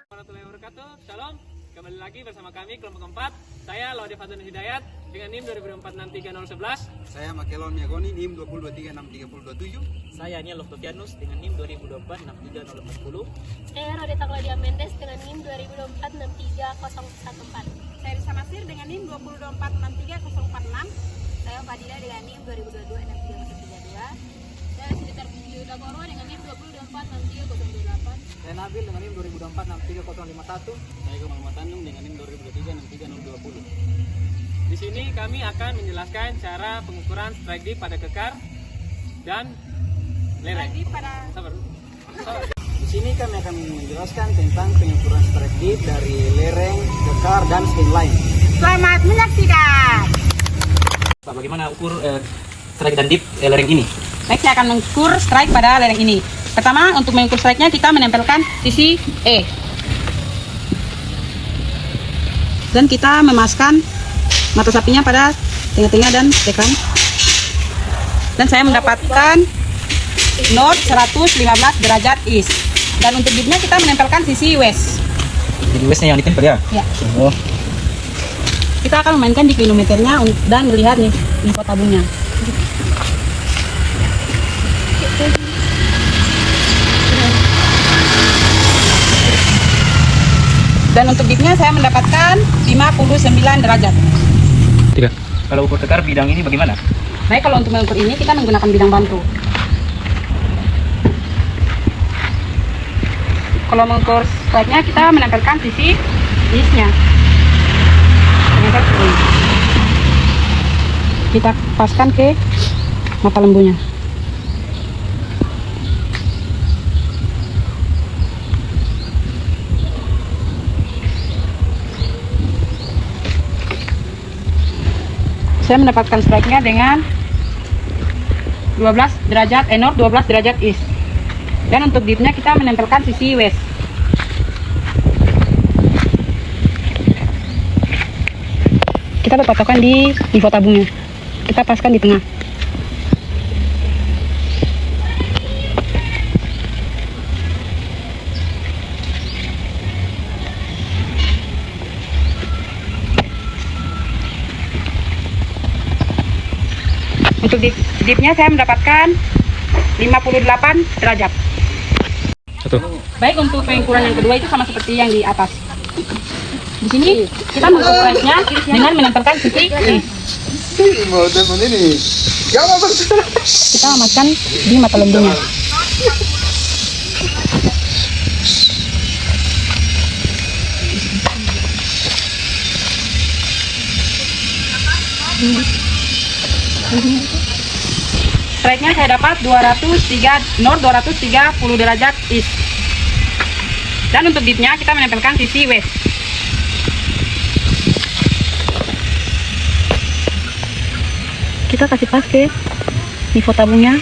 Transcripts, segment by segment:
Warahmatullahi wabarakatuh. Shalom. Kembali lagi bersama kami kelompok 4. Saya Laude Fadlan Hidayat dengan NIM 2024-63011. Saya Makelon Miagoni NIM 2023-63027. Saya Niel Loftovianus dengan NIM 2024-63040. Saya Rodeta Claudia Mendes dengan NIM 2024-63014. Saya Risa Masir dengan NIM 2024-63046. Saya Fadila dengan NIM 2022-63032. Saya Siti Yuda Korwa dengan NIM 2024-63028. Saya Nabil dengan NIM 2024-63051. Saya Kemal Matandung dengan NIM 2023-63020. Di sini kami akan menjelaskan cara pengukuran strike dip pada kekar dan lereng. Lagi pada Sabar. Di sini kami akan menjelaskan tentang pengukuran strike dip dari lereng, kekar, dan skin line. selamat menyaksikan. Pak, bagaimana ukur strike dan dip lereng ini? Baik, saya akan mengukur strike pada lereng ini. Pertama, untuk mengukur strike-nya kita menempelkan sisi E. Dan kita memaskan mata sapinya pada tengah-tengah dan tekan. Dan saya mendapatkan north 115 derajat east. Dan untuk dipnya kita menempelkan sisi west. Jadi westnya yang ditempel ya? Ya. Oh. Kita akan memainkan di kilometernya dan melihat nih info tabungnya. Dan untuk dipnya saya mendapatkan 59 derajat. Kalau ukur kekar bidang ini bagaimana? Baik, kalau untuk mengukur ini kita menggunakan bidang bantu. Kalau mengukur strike-nya kita menempelkan sisi east-nya. Menempel ke sini. Kita paskan ke mata lembunya. Saya mendapatkan strike-nya dengan 12 derajat north, 12 derajat east. Dan untuk dipnya kita menempelkan sisi west. Kita berpatokan di info tabungnya. Kita paskan di tengah. Untuk dipnya saya mendapatkan 58 derajat. Baik, untuk pengukuran yang kedua itu sama seperti yang di atas. Di sini kita mengukur strike-nya dengan menempelkan sisi east. Kita memaskan di mata lembunya. Strike-nya saya dapat 203 north, 230 derajat east. Dan untuk dipnya kita menempelkan sisi west. Kita kasih pas ke info tabungnya.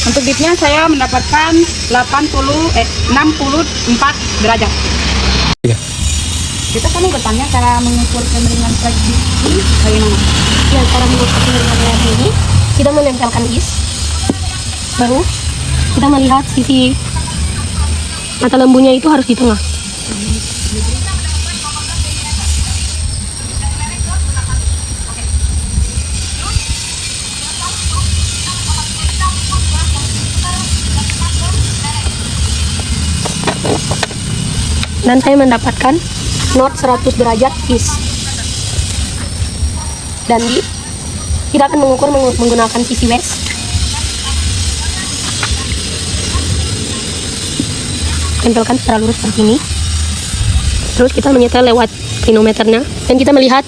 Untuk dipnya saya mendapatkan 64 derajat. Iya. Kita kan bertanya cara mengukur kemiringan strike dip ini bagaimana? Ya, cara mengukur kemiringan ini kita menempelkan east. Baru kita melihat sisi mata lembunya itu harus di tengah. Dan saya mendapatkan north 100 derajat east. Dan kita akan mengukur menggunakan sisi west. Tempelkan secara lurus seperti ini. Terus kita menyetel lewat manometernya dan kita melihat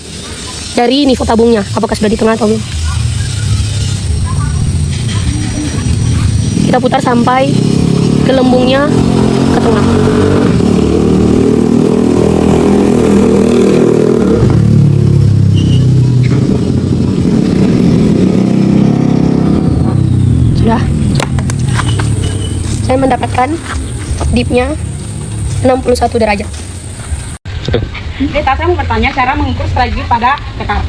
dari nivou tabungnya apakah sudah di tengah atau belum. kita putar sampai gelembungnya ke tengah. Sudah. Saya mendapatkan dipnya 61 derajat. Kita saya mau bertanya cara mengukur strike dip pada kekar.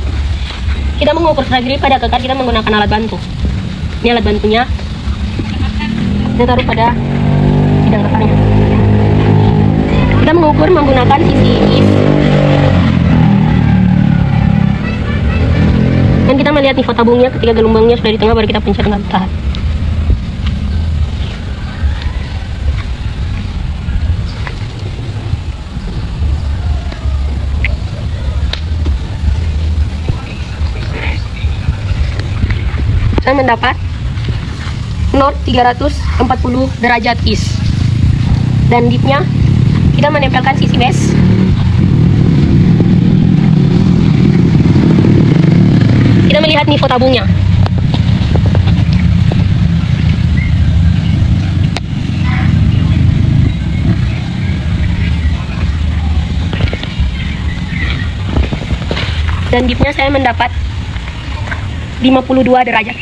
Kita mengukur strike dip pada kekar, kita menggunakan alat bantu. Ini alat bantunya. Kita taruh pada bidang kekarnya. Kita mengukur menggunakan sisi is. Dan kita melihat nih tabungnya, ketika gelombangnya sudah di tengah baru kita pencet dengan tahan. Saya mendapat North 340 derajat east, dan dipnya kita menempelkan sisi west. Kita melihat nivou tabungnya. Dan dipnya saya mendapat 52 derajat.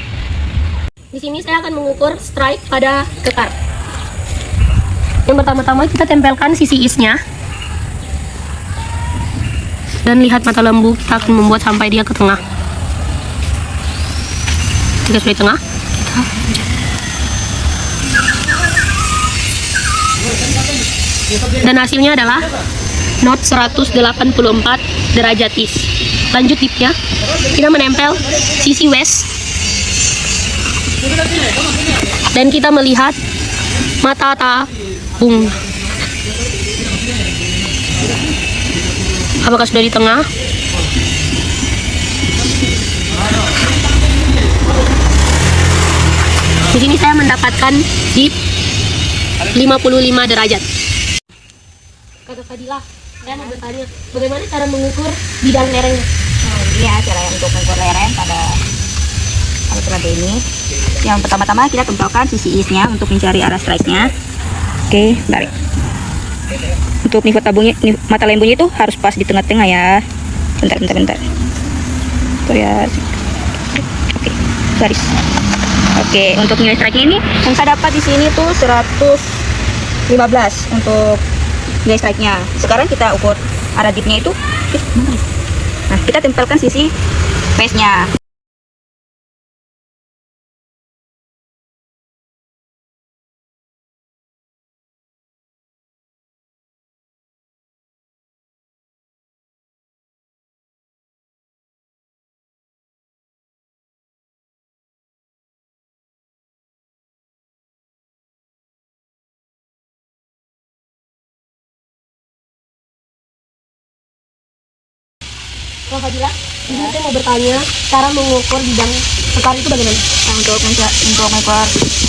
Di sini saya akan mengukur strike pada kekar. Yang pertama-tama kita tempelkan sisi isnya. Dan lihat mata lembu, kita akan membuat sampai dia ke tengah. Jika sudah di tengah, dan hasilnya adalah North 184 derajat east. Lanjut dipnya, kita menempel sisi west. Dan kita melihat mata tabung. Apakah sudah di tengah? Di sini saya mendapatkan dip 55 derajat. Kakak Fadila, saya mau bertanya, bagaimana cara mengukur bidang lereng? Iya, cara untuk mengukur lereng pada alat peraga ini. Yang pertama-tama kita tempelkan sisi isnya untuk mencari arah strike-nya. Oke, tarik. Untuk nivou tabungnya, mata lembunya itu harus pas di tengah-tengah ya. Bentar. Tuh ya. Oke, garis. Oke, untuk nilai strike-nya ini yang saya dapat di sini tuh 115 untuk nilai strike-nya. Sekarang kita ukur arah dipnya itu. Nah, kita tempelkan sisi face-nya. Kak Fadila, ini saya mau bertanya, cara mengukur bidang kekar itu bagaimana? Nah, untuk mengukur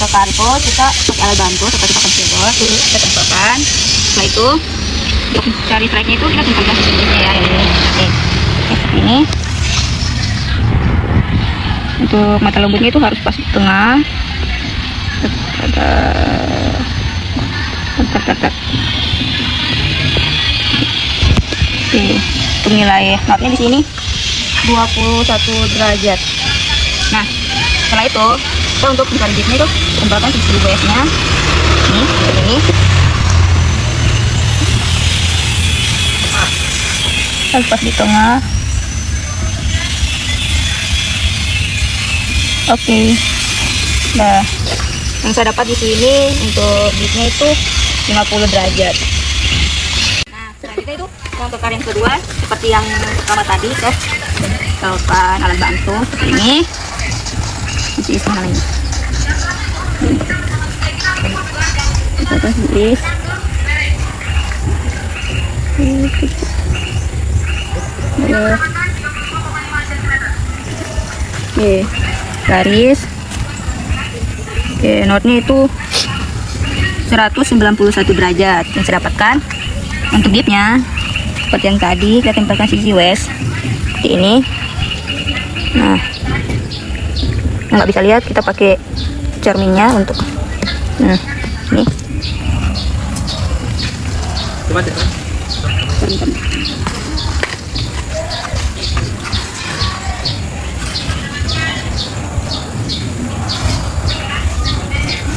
kekar itu kita pakai alat bantu seperti pakai cebol. Kita tempelkan. Setelah itu untuk cari strike-nya itu kita tempelkan sisinya ya, ini. Oke, seperti ini. Untuk mata lembunya itu harus pas di tengah. Bentar. Oke, untuk nilai knotnya di sini 21 derajat. Nah, setelah itu kita untuk mencari dipnya itu tempelkan sisi west-nya ini seperti ini. Harus pas di tengah. Oke. Nah, yang saya dapat di sini untuk dipnya itu 50 derajat. Nah, selanjutnya itu untuk kekar yang kedua seperti yang pertama tadi, saya tempelkan alat bantu seperti ini. Isi namanya. Kita tulis. Oke, garis. Oke, notnya itu 191 derajat yang saya dapatkan. Untuk dipnya seperti yang tadi, kita tempelkan sisi west seperti ini. Nah, nggak bisa lihat, kita pakai cerminnya untuk Nah, nih. Coba cek.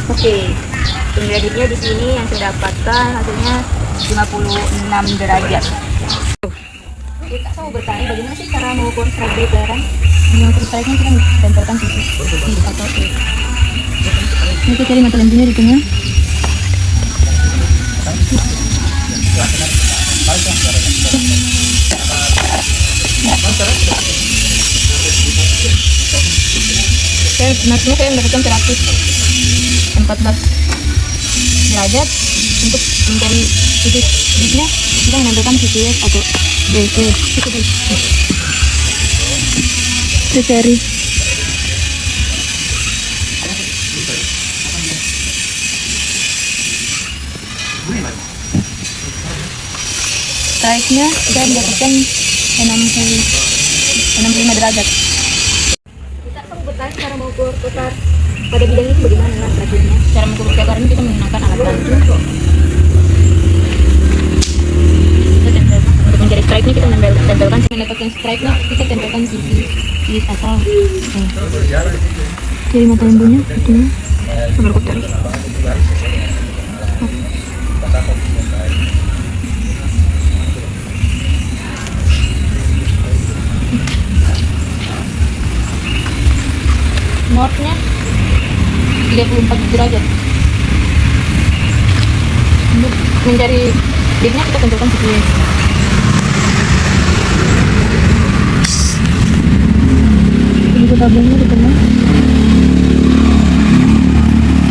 Oke, kreditnya di sini yang saya dapatkan hasilnya 56 derajat. Kita mau bertanya bagaimana sih cara mengukur strike rate lereng? Mengukur strike-nya kita tempelkan sisi atau ini kita cari mata lembunya di tengah. Saya mendapatkan 114 derajat. Untuk mencari titik titiknya kita menempelkan CCS atau DC. Kita cari strike-nya kita mendapatkan 65 derajat. Kita akan bertanya cara mengukur kekar pada bidang ini bagaimana strateginya? Cara mengukur kekar ini kita menggunakan alat bantu. Kita tempelkan untuk mencari strike-nya kita tempelkan. Mendapatkan strike-nya kita tempelkan sisi atau dari mata lembunya itunya sambil tarik. North-nya 34 derajat. Untuk mencari deep-nya kita tentukan CCS. Ini tabungnya di tengah.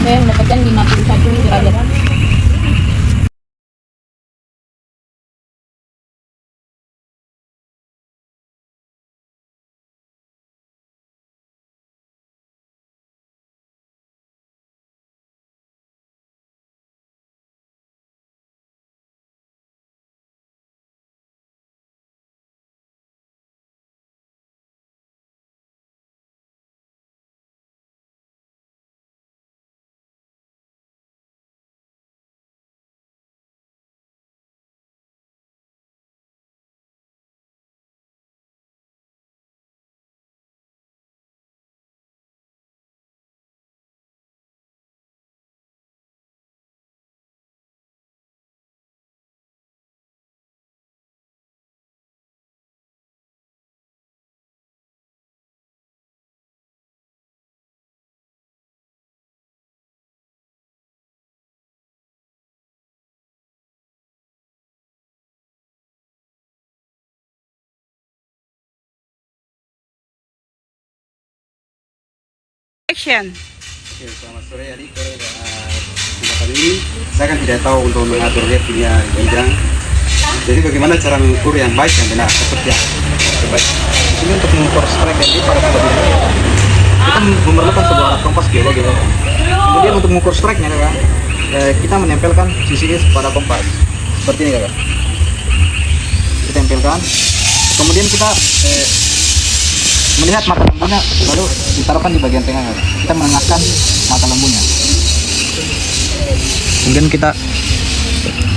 Saya mendapatkan 51 derajat. Action. Oke, selamat sore adik. Kali ini saya kan tidak tahu untuk mengatur dia punya bidang. Jadi bagaimana cara mengukur yang baik yang benar seperti yang terbaik. Ini untuk mengukur strike yang pada bidang kita memerlukan sebuah alat kompas geologi. Kemudian untuk mengukur strike-nya kakak, kita menempelkan CCS pada kompas seperti ini kakak. Kita tempelkan. Kemudian kita melihat mata lembunya, lalu ditaruhkan di bagian tengah. Kita menengahkan mata lembunya. Kemudian kita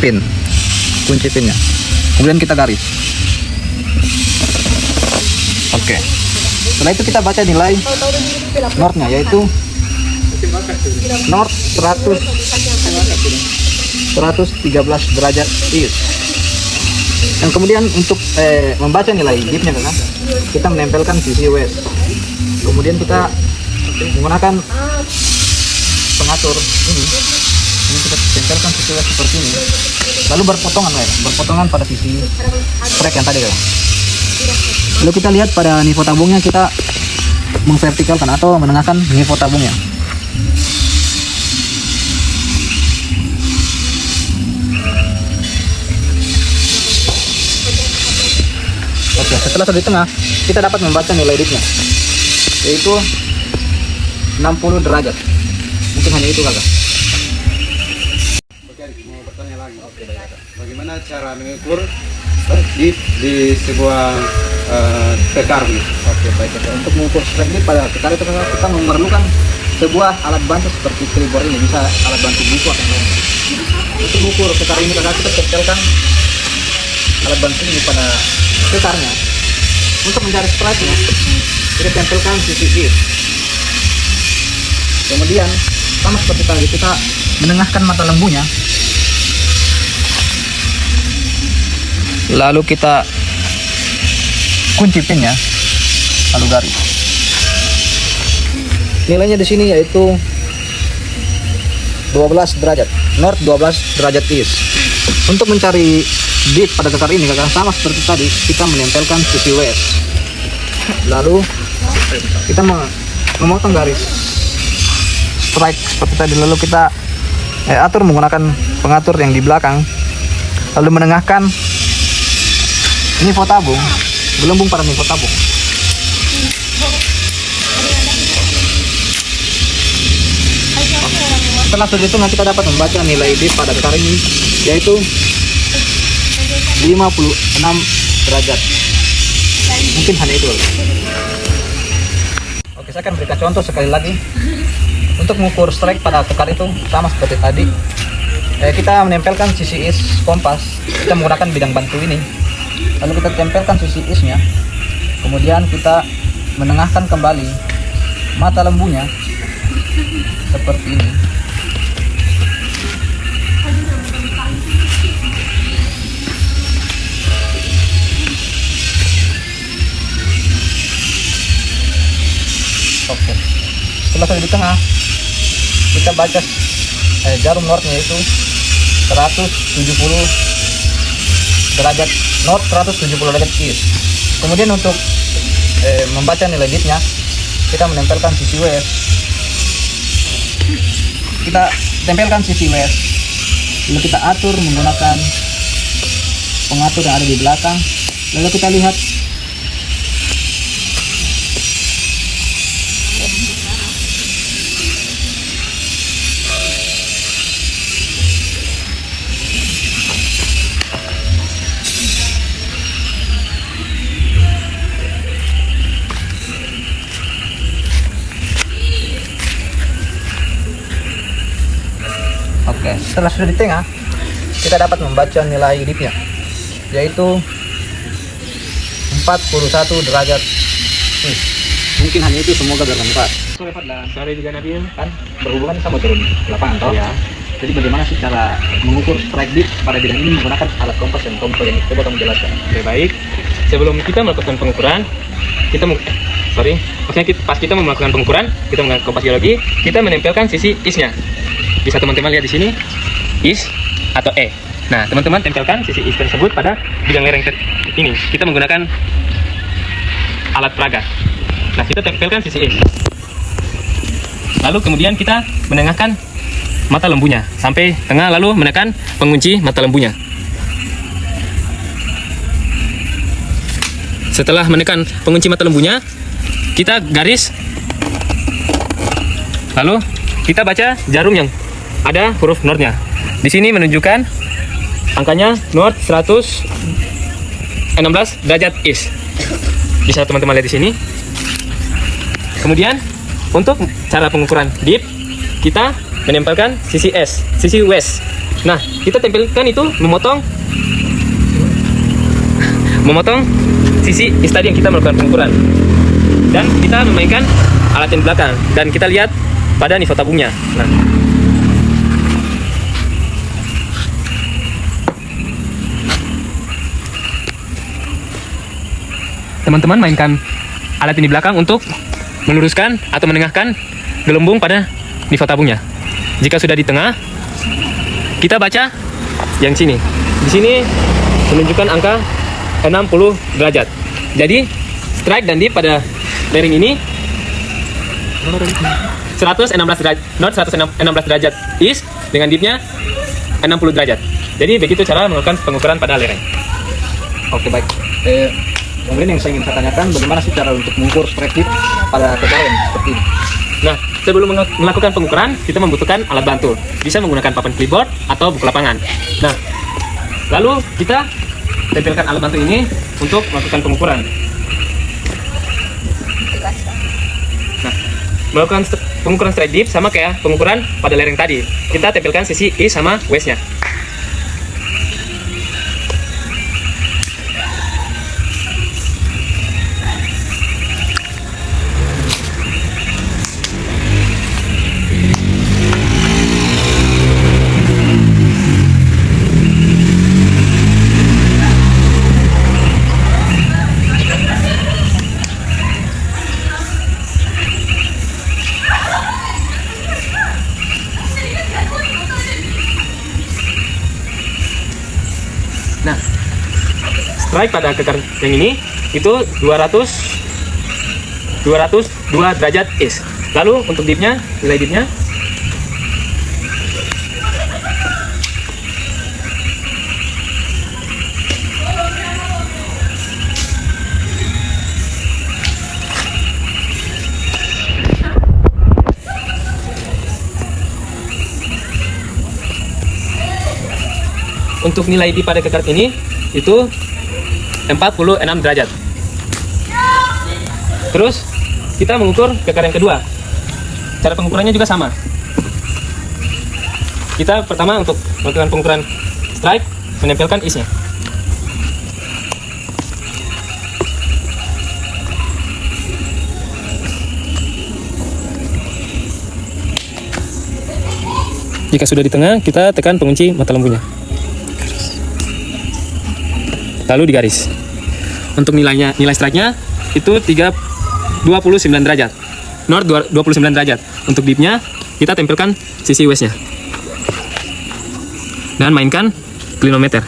pin, kunci pinnya. Kemudian kita garis. Oke. Setelah itu kita baca nilai north-nya, yaitu north 113 derajat east. Dan kemudian untuk membaca nilai deep-nya kan, kita menempelkan sisi west. Kemudian kita menggunakan pengatur ini kita tempelkan sisi west seperti ini. Lalu berpotongan pada sisi strike yang tadi kan. Lalu kita lihat pada nivou tabungnya, kita mengvertikalkan atau menengahkan nivou tabungnya. Oke, setelah di tengah, kita dapat membaca nilai deep-nya, yaitu 60 derajat. Mungkin hanya itu kakak. Oke, mau bertanya lagi. Oke, baik. Bagaimana cara mengukur deep di sebuah kekar? Oke, baik. Untuk mengukur strike deep pada kekar itu kita memerlukan sebuah alat bantu seperti clipboard ini, bisa alat bantu buku atau lain. Untuk mengukur kekar ini kakak, kita tempelkan alat bantu ini pada kekarnya. Untuk mencari strike-nya, kita tempelkan sisi is. Kemudian sama seperti tadi, kita menengahkan mata lembunya, lalu kita kunci pinnya, lalu garis. Nilainya di sini yaitu 12 derajat north, 12 derajat east. Untuk mencari deep pada kekar ini kakak, sama seperti tadi, kita menempelkan sisi west, lalu kita memotong garis strike seperti tadi, lalu kita atur menggunakan pengatur yang di belakang, lalu menengahkan nifo tabung, gelembung pada nifo tabung. Setelah sudah itu, nanti kita dapat membaca nilai deep pada kekar ini yaitu 56 derajat. Mungkin hanya itu. Oke, saya akan berikan contoh sekali lagi. Untuk mengukur strike pada kekar itu sama seperti tadi. Kita menempelkan sisi is kompas. Kita menggunakan bidang bantu ini. Lalu kita tempelkan sisi isnya. Kemudian kita menengahkan kembali mata lembunya seperti ini. Oke. Setelah sudah di tengah, kita baca jarum northnya itu 170 derajat north, 170 derajat east. Kemudian untuk membaca nilai deepnya, kita menempelkan sisi west. Kita tempelkan sisi west, lalu kita atur menggunakan pengatur yang ada di belakang. Lalu kita lihat setelah sudah di tengah, kita dapat membaca nilai deepnya yaitu 41 derajat. Mungkin hanya itu, semoga bermanfaat. Sore juga Nabi Kan berhubungan sama turun lapangan toh? ya. Jadi bagaimana sih cara mengukur strike deep pada bidang ini menggunakan alat kompas yang kamu pegang? Coba kamu jelaskan. Oke, baik. Sebelum kita melakukan pengukuran, pas kita melakukan pengukuran, kita menggunakan kompas geologi, kita menempelkan sisi isnya. Bisa teman-teman lihat di sini, is atau E. Nah, teman-teman tempelkan sisi is tersebut pada bidang lereng ini. Kita menggunakan alat peraga. Nah, kita tempelkan sisi is. Lalu kemudian kita menengahkan mata lembunya sampai tengah, lalu menekan pengunci mata lembunya. Setelah menekan pengunci mata lembunya, kita garis. Lalu kita baca jarum yang ada huruf northnya. Di sini menunjukkan angkanya north 116 derajat east. Bisa teman-teman lihat di sini. Kemudian untuk cara pengukuran deep, kita menempelkan sisi S, sisi west. Nah, kita tempelkan itu memotong sisi is tadi yang kita melakukan pengukuran. Dan kita memainkan alat yang belakang dan kita lihat pada nifo tabungnya. Nah, teman-teman mainkan alat ini belakang untuk meluruskan atau menengahkan gelembung pada nifo tabungnya. Jika sudah di tengah, kita baca yang sini. Di sini menunjukkan angka 60 derajat. Jadi strike dan deep pada lereng ini 116 derajat north, 116 derajat east dengan deepnya 60 derajat. Jadi begitu cara melakukan pengukuran pada lereng. Oke, baik. Kemudian yang saya ingin saya tanyakan, bagaimana sih cara untuk mengukur strike deep pada kekar yang seperti ini? Nah, sebelum melakukan pengukuran, kita membutuhkan alat bantu. Bisa menggunakan papan clipboard atau buku lapangan. Nah, lalu kita tempelkan alat bantu ini untuk melakukan pengukuran. Nah, melakukan pengukuran strike dip sama kayak pengukuran pada lereng tadi. Kita tempelkan sisi is sama westnya. Nah, strike pada kekar yang ini itu 202 derajat is. Lalu untuk dipnya, nilai dipnya untuk nilai dip pada kekar ini itu 46 derajat. Terus kita mengukur kekar yang kedua. Cara pengukurannya juga sama. Kita pertama untuk melakukan pengukuran strike, menempelkan isnya. Jika sudah di tengah, kita tekan pengunci mata lembunya. Lalu digaris. Untuk nilai strike-nya itu 29 derajat. North 29 derajat. Untuk dipnya kita tempelkan sisi westnya. Dan mainkan klinometer.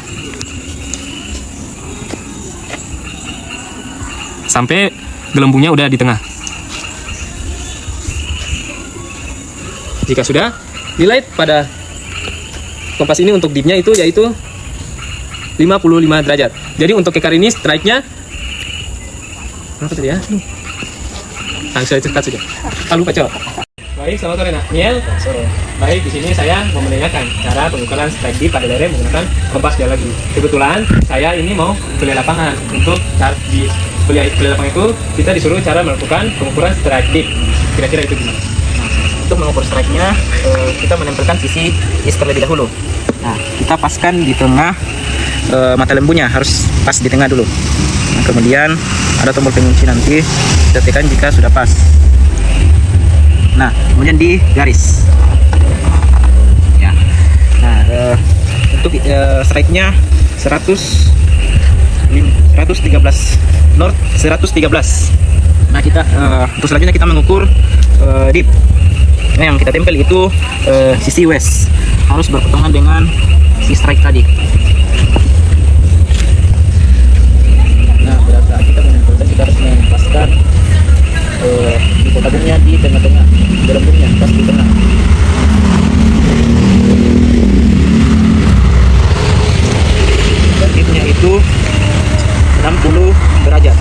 Sampai gelembungnya udah di tengah. Jika sudah, nilai pada kompas ini untuk dipnya itu yaitu 55 derajat. Jadi untuk kekar ini strike-nya berapa tadi ya? Langsung cepat saja. Lupa cok. Baik, selamat sore Nak. Niel. Sore. Baik, di sini saya mau menanyakan cara pengukuran strike dip pada lereng menggunakan kompas geologi. Kebetulan saya ini mau kuliah lapangan. Untuk cara di kuliah lapangan itu kita disuruh cara melakukan pengukuran strike dip. Kira-kira itu gimana? Untuk mengukur strike-nya, kita menempelkan sisi is terlebih dahulu. Nah, kita paskan di tengah mata lembunya, harus pas di tengah dulu. Nah, kemudian ada tombol pengunci, nanti kita tekan jika sudah pas. Nah, kemudian digaris. Ya. Nah, untuk strike-nya 113 north 113. Nah, kita untuk selanjutnya kita mengukur dip. Nah, yang kita tempel itu sisi west, harus berpotongan dengan si strike tadi. Nah, berasa kita menempelkan, kita harus menempaskan di tabungnya di tengah-tengah, gelembungnya pas di tengah. Dan dipnya itu 60 derajat.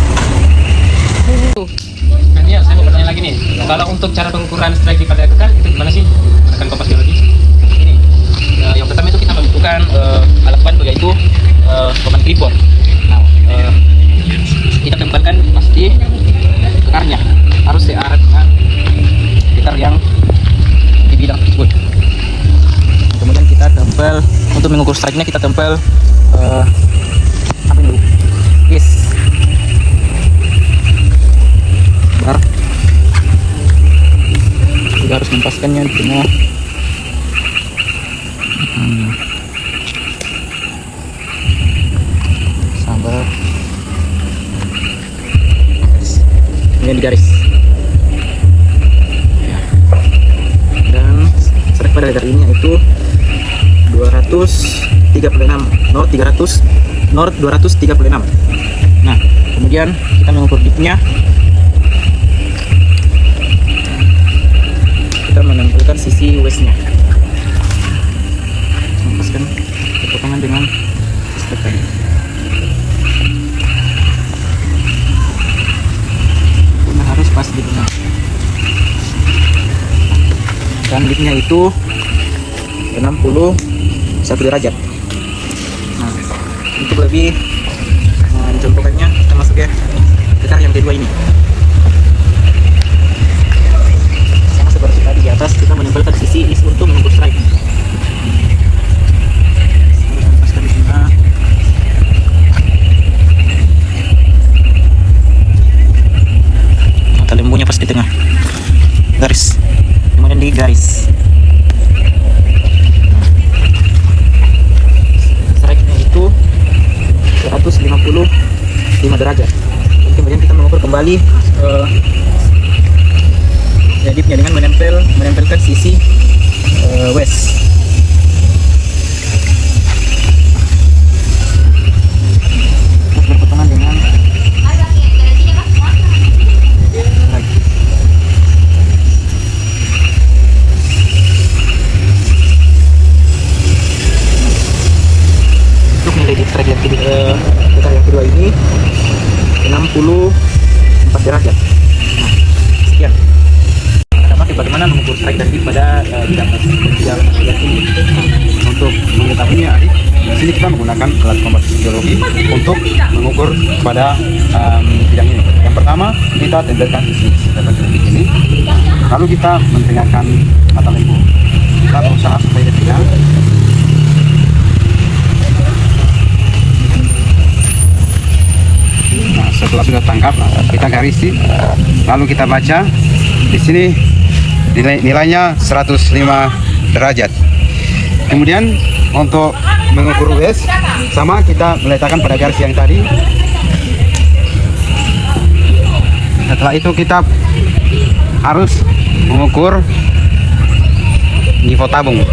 Nanti ya, saya mau bertanya lagi nih. Kalau untuk cara pengukuran strike dip pada kekar itu gimana sih? Akan kompas geologi. Ini. Yang pertama itu kita membutuhkan alat bantu yaitu command clipboard. Nah, kita tempelkan pasti kekarnya harus searah dengan kekar yang di bidang tersebut. Kemudian kita tempel, untuk mengukur strike-nya kita tempel apa ini? Is. Bentar. Kita harus mempaskannya di tengah. Sabar. Ini digaris. Ya. Dan strike pada letter ini yaitu 236 north 236. Nah, kemudian kita mengukur dipnya. Kita menempelkan sisi westnya, lepaskan potongan dengan strike tadi. Nah, harus pas di tengah. Dan dipnya itu 61 derajat. Nah, untuk lebih mencontohkannya, kita masuk ke kekar yang kedua ini. Sama seperti garis, kemudian di garis. Strike-nya itu 155 derajat. Dan kemudian kita mengukur kembali dipnya dengan menempelkan sisi west. Berpotongan dengan untuk nilai di strike yang kedua ini 64 derajat. Nah, sekian. Bagaimana mengukur strike dan dip pada bidang ini. Untuk mengetahuinya, adik, di sini kita menggunakan alat kompas geologi untuk mengukur pada bidang ini. Yang pertama, kita tempelkan sisi titik ini, lalu kita mentengahkan mata lembu. Kita berusaha supaya dia tegak. Nah, setelah sudah tangkap, kita garisi, lalu kita baca di sini. Nilainya 105 derajat. Kemudian untuk mengukur west, sama kita meletakkan pada garis yang tadi. Setelah itu kita harus mengukur niveau tabung.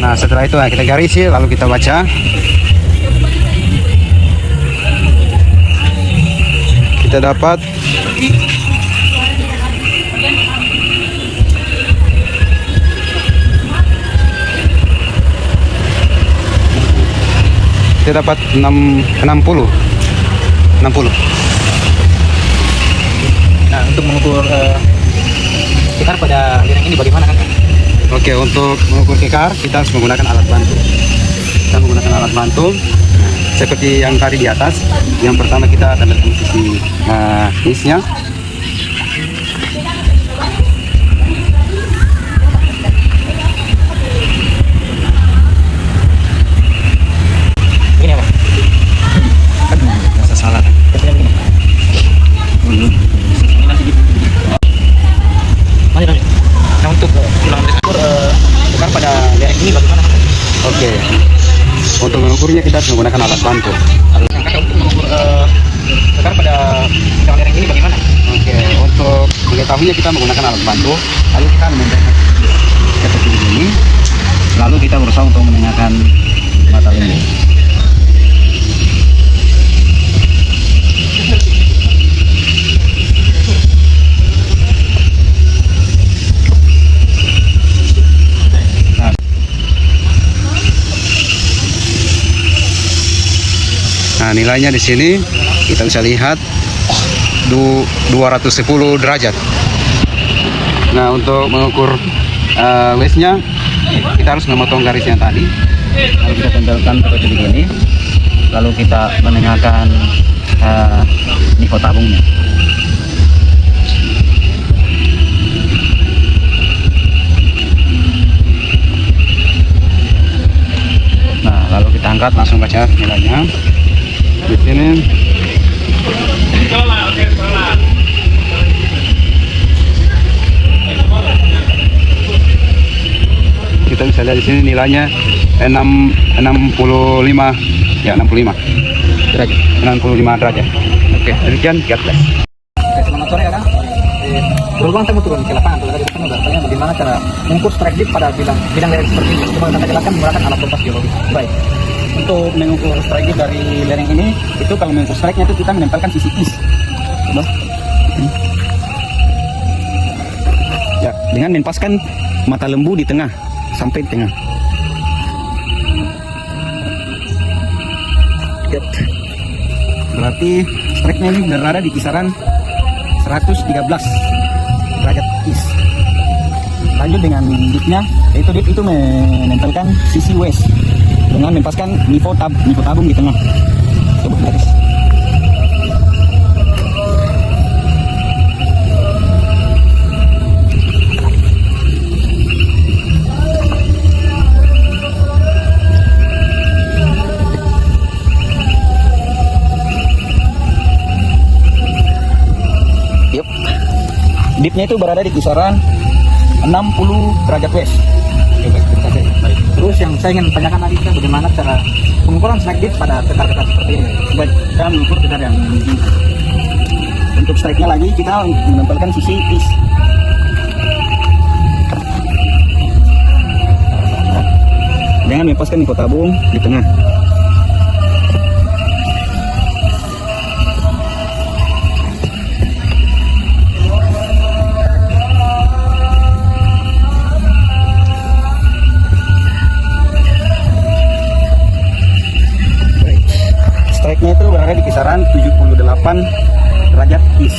Nah, setelah itu kita garisi, lalu kita baca. Kita dapat kita dapat 60. Nah, untuk mengukur kekar pada lereng ini bagaimana kan? Oke, untuk mengukur kekar kita harus menggunakan alat bantu. Kita menggunakan alat bantu seperti yang tadi di atas. Yang pertama kita tempelkan sisi isnya. Ini apa? Rasa salah. Masih. Nah, untuk mengukur kekar pada lereng ini bagaimana? Oke. Untuk mengukurnya kita harus menggunakan alat bantu. Untuk mengukur kekar pada bidang lereng ini bagaimana? Oke, untuk mengetahuinya kita menggunakan alat bantu. Lalu kita menempelkan seperti ini. Lalu kita berusaha untuk menengahkan mata lembu. Nah, nilainya di sini kita bisa lihat 210 derajat. Nah, untuk mengukur westnya kita harus memotong garis yang tadi, lalu kita tempelkan seperti begini, lalu kita menengahkan niveau tabungnya. Nah, lalu kita angkat, langsung baca nilainya di sini. Kita bisa lihat di sini nilainya 65 derajat. 65 derajat. Oke, demikian God bless. Selamat sore kakak. Berulang saya mau turun ke lapangan. Tadi kita mau bertanya bagaimana cara mengukur strike dip pada bidang lereng seperti ini. Coba kakak jelaskan menggunakan alat kompas geologi. Baik. Untuk mengukur strike dari lereng ini, itu kalau mengukur strike-nya itu kita menempelkan sisi is. Coba. Ya, dengan menempaskan mata lembu di tengah sampai tengah. berarti strike-nya ini berada di kisaran 113 derajat east. Lanjut dengan dip-nya, yaitu dip itu menempelkan sisi west dengan mempaskan nivou tabung di tengah. Coba garis. Yup. Dipnya itu berada di kisaran 60 derajat west. Terus yang saya ingin tanyakan lagi kan bagaimana cara pengukuran strike dip pada tekar-tekar seperti ini. Baik, kita mengukur tekar yang dimungkinkan. Untuk strike-nya lagi kita menempelkan sisi east. Dengan mempaskan nivou tabung di tengah. Strike-nya itu berada di kisaran 78 derajat east.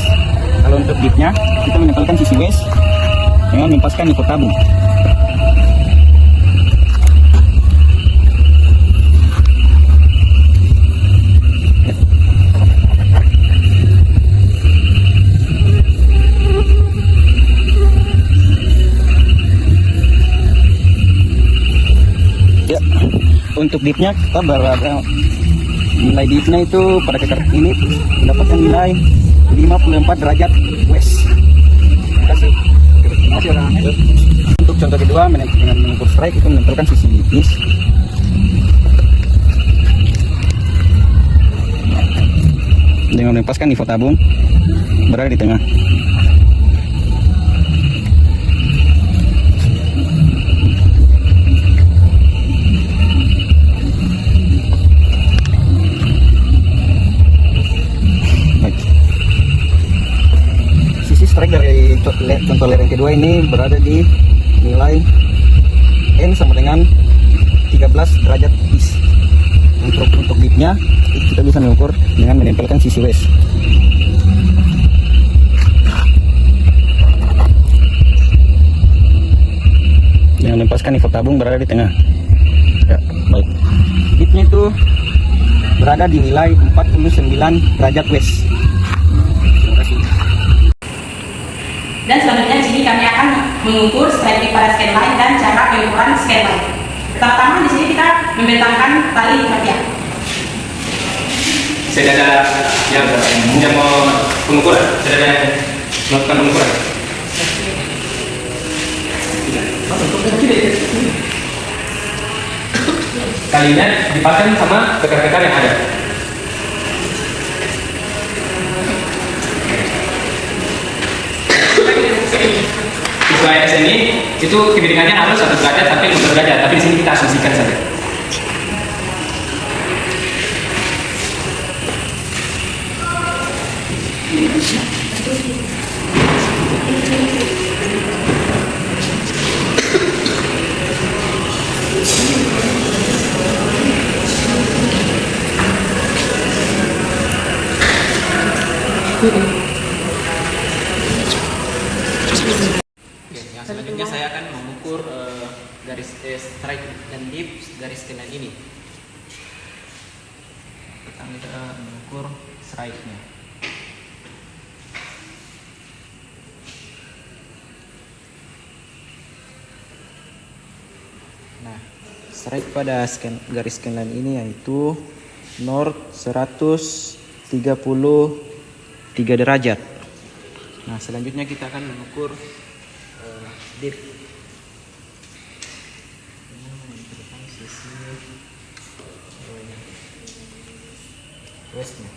Kalau untuk dip-nya, kita menempelkan sisi west dengan mempaskan nivou tabung. Ya, untuk dip-nya kita berada nilai dipnya itu pada tekar ini mendapatkan nilai 54 derajat west. Terima kasih. Untuk contoh kedua dengan mengukur strike itu menempelkan sisi east. Dengan melepaskan nivou tabung berada di tengah. Strike dari contoh lereng kedua ini berada di nilai N sama dengan 13 derajat east. Untuk dipnya kita bisa mengukur dengan menempelkan sisi west. Dengan melepaskan nivou tabung berada di tengah. Ya, baik. Dipnya itu berada di nilai 49 derajat west. Dan selanjutnya di sini kami akan mengukur strike dip pada scanline dan cara pengukuran scanline. Pertama di sini kita membentangkan tali rafia. Saya ada yang mau pengukuran, saya ada melakukan pengukuran. Kalinya dipasang sama tekar-tekar yang ada. Sesuai S ini itu kemiringannya harus 1 derajat sampai 5 derajat, tapi di sini kita asumsikan saja. Yang selanjutnya saya akan mengukur garis strike dan dip garis scanline ini. Pertama kita mengukur strike-nya. Nah, strike pada garis scanline ini yaitu north 133 derajat. Nah, selanjutnya kita akan mengukur dip. Sisi westnya.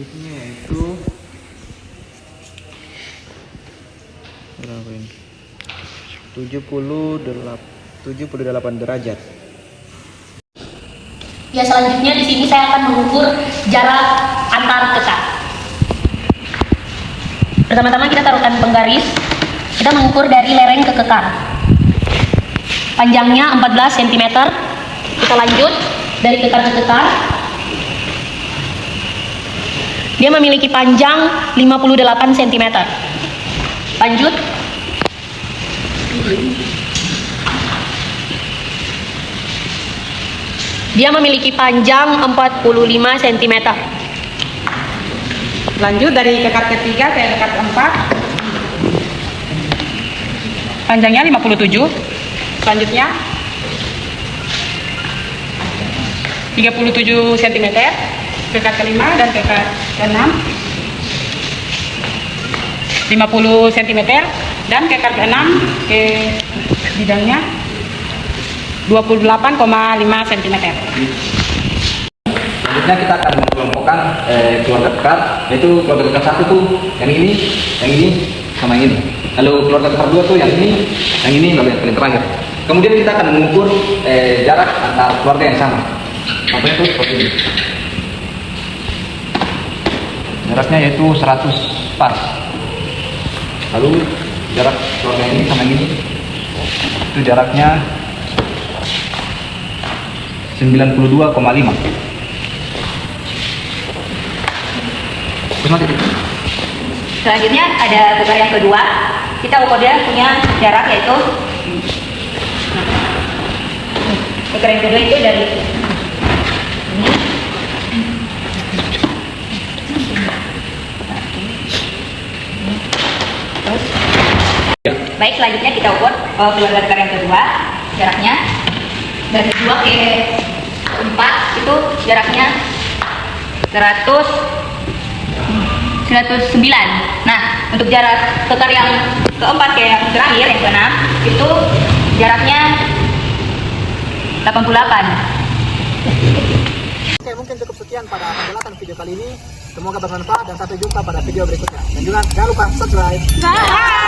Dipnya yaitu berapa ini? 78 derajat. Ya, selanjutnya di sini saya akan mengukur jarak antar kekar. Pertama-tama kita taruhkan penggaris. Kita mengukur dari lereng ke kekar. Panjangnya 14 cm. Kita lanjut dari kekar ke kekar. Dia memiliki panjang 58 cm. Lanjut. Dia memiliki panjang 45 cm. Lanjut dari kekar ketiga ke kekar keempat. Panjangnya 57. Selanjutnya 37 cm. Kekar kelima dan kekar keenam 50 cm dan kekar keenam ke bidangnya 28,5 cm. Selanjutnya kita akan mengelompokkan keluarga kekar, yaitu keluarga kekar satu tuh yang ini, sama yang ini. Lalu keluarga kekar dua tuh yang ini, lalu yang paling terakhir. Kemudian kita akan mengukur jarak antar keluarga yang sama. Contohnya itu seperti ini. Jaraknya yaitu 100 pas. Lalu jarak keluarga ini sama yang ini, itu jaraknya 92,5. Selanjutnya ada kekar yang kedua. Kita ukur dia punya jarak yaitu kekar yang kedua itu dari ini. Terus. Baik, selanjutnya kita ukur keluarga kekar yang kedua. Jaraknya dari 2 ke 4 itu jaraknya 109. Nah, untuk jarak kekar yang keempat ke yang terakhir, yang keenam, itu jaraknya 88. Oke, mungkin cukup sekian pada penjelasan video kali ini. Semoga bermanfaat dan sampai jumpa pada video berikutnya. Dan juga jangan lupa subscribe. Bye.